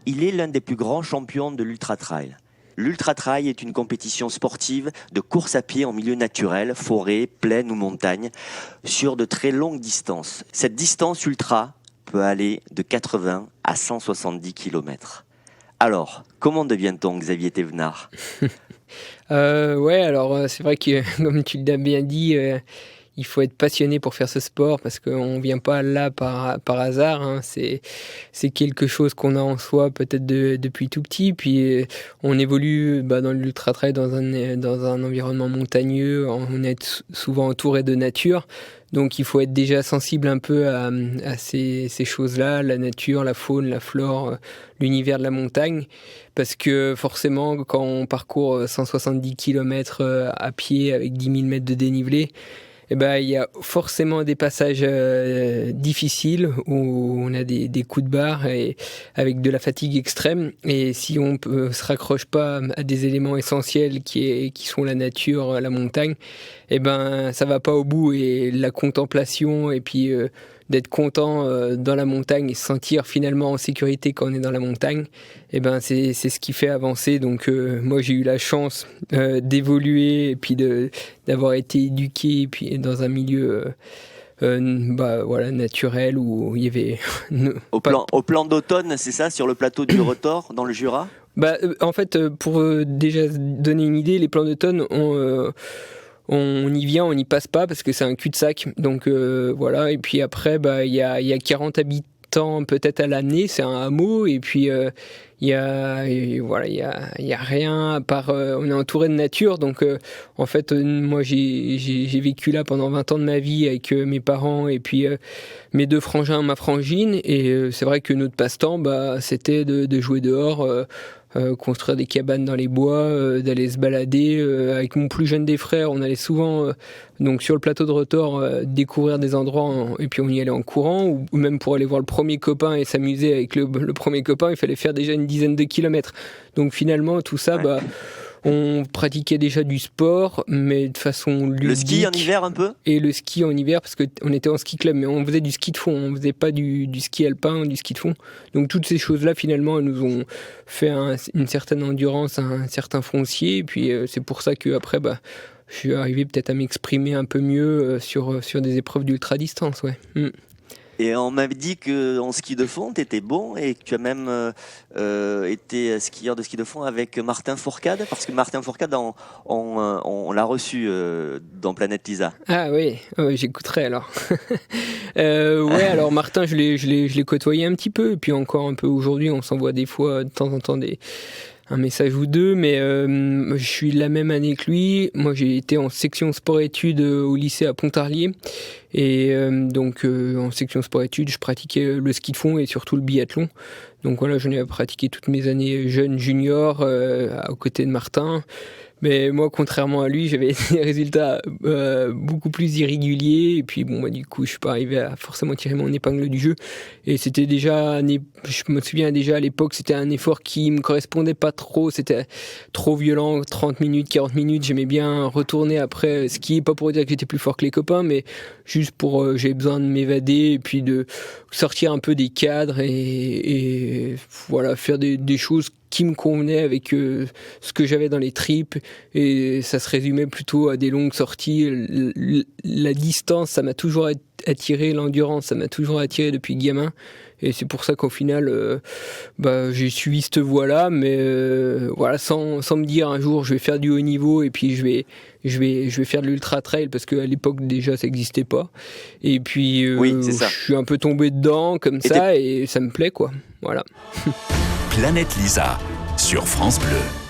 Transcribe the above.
il est l'un des plus grands champions de l'ultra-trail. L'ultra-trail est une compétition sportive de course à pied en milieu naturel, forêt, plaine ou montagne, sur de très longues distances. Cette distance ultra peut aller de 80 à 170 km. Alors, comment devient-on Xavier Thévenard ? Ouais, alors c'est vrai que, comme tu l'as bien dit, il faut être passionné pour faire ce sport parce qu'on ne vient pas là par hasard. Hein. C'est quelque chose qu'on a en soi peut-être depuis tout petit. Puis on évolue dans l'ultra-trail dans un environnement montagneux. On est souvent entouré de nature. Donc il faut être déjà sensible un peu à ces choses-là, la nature, la faune, la flore, l'univers de la montagne. Parce que forcément, quand on parcourt 170 km à pied avec 10 000 mètres de dénivelé, eh ben, il y a forcément des passages difficiles où on a des coups de barre et avec de la fatigue extrême. Et si on se raccroche pas à des éléments essentiels qui sont la nature, la montagne, eh ben, ça va pas au bout. Et la contemplation et puis d'être content dans la montagne et se sentir finalement en sécurité quand on est dans la montagne, eh ben, c'est ce qui fait avancer. Donc moi j'ai eu la chance d'évoluer et puis d'avoir été éduqué et puis dans un milieu naturel où il y avait au plan d'automne, c'est ça, sur le plateau du Retors dans le Jura. En fait, pour déjà donner une idée, les plans d'automne on y vient, on n'y passe pas parce que c'est un cul-de-sac. Donc voilà. Et puis après, il y a 40 habitants peut-être à l'année. C'est un hameau. Et puis il y a rien à part. On est entouré de nature. Donc en fait, moi j'ai vécu là pendant 20 ans de ma vie avec mes parents et puis mes deux frangins, ma frangine. Et c'est vrai que notre passe-temps, c'était de jouer dehors. Construire des cabanes dans les bois, d'aller se balader. Avec mon plus jeune des frères, on allait souvent donc sur le plateau de Retors découvrir des endroits et puis on y allait en courant ou même pour aller voir le premier copain et s'amuser avec le premier copain, il fallait faire déjà une dizaine de kilomètres. Donc finalement, tout ça, on pratiquait déjà du sport, mais de façon ludique. Le ski en hiver un peu ? Et le ski en hiver, parce qu'on était en ski club, mais on faisait du ski de fond, on faisait pas du ski alpin, du ski de fond. Donc toutes ces choses-là, finalement, elles nous ont fait une certaine endurance, un certain foncier, et puis c'est pour ça qu'après, je suis arrivé peut-être à m'exprimer un peu mieux sur des épreuves d'ultra-distance, ouais. Et on m'avait dit qu'en ski de fond, tu étais bon et que tu as même été skieur de ski de fond avec Martin Fourcade, parce que Martin Fourcade, on l'a reçu dans Planète Lisa. Ah oui, j'écouterai alors. Alors Martin, je l'ai côtoyé un petit peu, et puis encore un peu aujourd'hui, on s'envoie des fois de temps en temps un message ou deux, mais je suis de la même année que lui. Moi, j'ai été en section sport-études au lycée à Pontarlier. Et donc, en section sport-études, je pratiquais le ski de fond et surtout le biathlon. Donc voilà, j'en ai pratiqué toutes mes années jeune, junior, aux côtés de Martin. Mais moi, contrairement à lui, j'avais des résultats beaucoup plus irréguliers. Et puis, du coup, je suis pas arrivé à forcément tirer mon épingle du jeu. Et c'était déjà, je me souviens déjà à l'époque, c'était un effort qui me correspondait pas trop. C'était trop violent, 30 minutes, 40 minutes. J'aimais bien retourner après skier, pas pour dire que j'étais plus fort que les copains, mais juste pour, j'avais besoin de m'évader et puis de sortir un peu des cadres et voilà, faire des choses qui me convenait avec ce que j'avais dans les tripes, et ça se résumait plutôt à des longues sorties. La distance, ça m'a toujours attiré, l'endurance, ça m'a toujours attiré depuis gamin, et c'est pour ça qu'au final j'ai suivi cette voie-là, mais sans me dire un jour je vais faire du haut niveau et puis je vais faire de l'ultra trail, parce qu'à l'époque déjà ça n'existait pas, et puis je suis un peu tombé dedans comme ça et ça me plaît, quoi. Voilà. Planète Lisa sur France Bleu.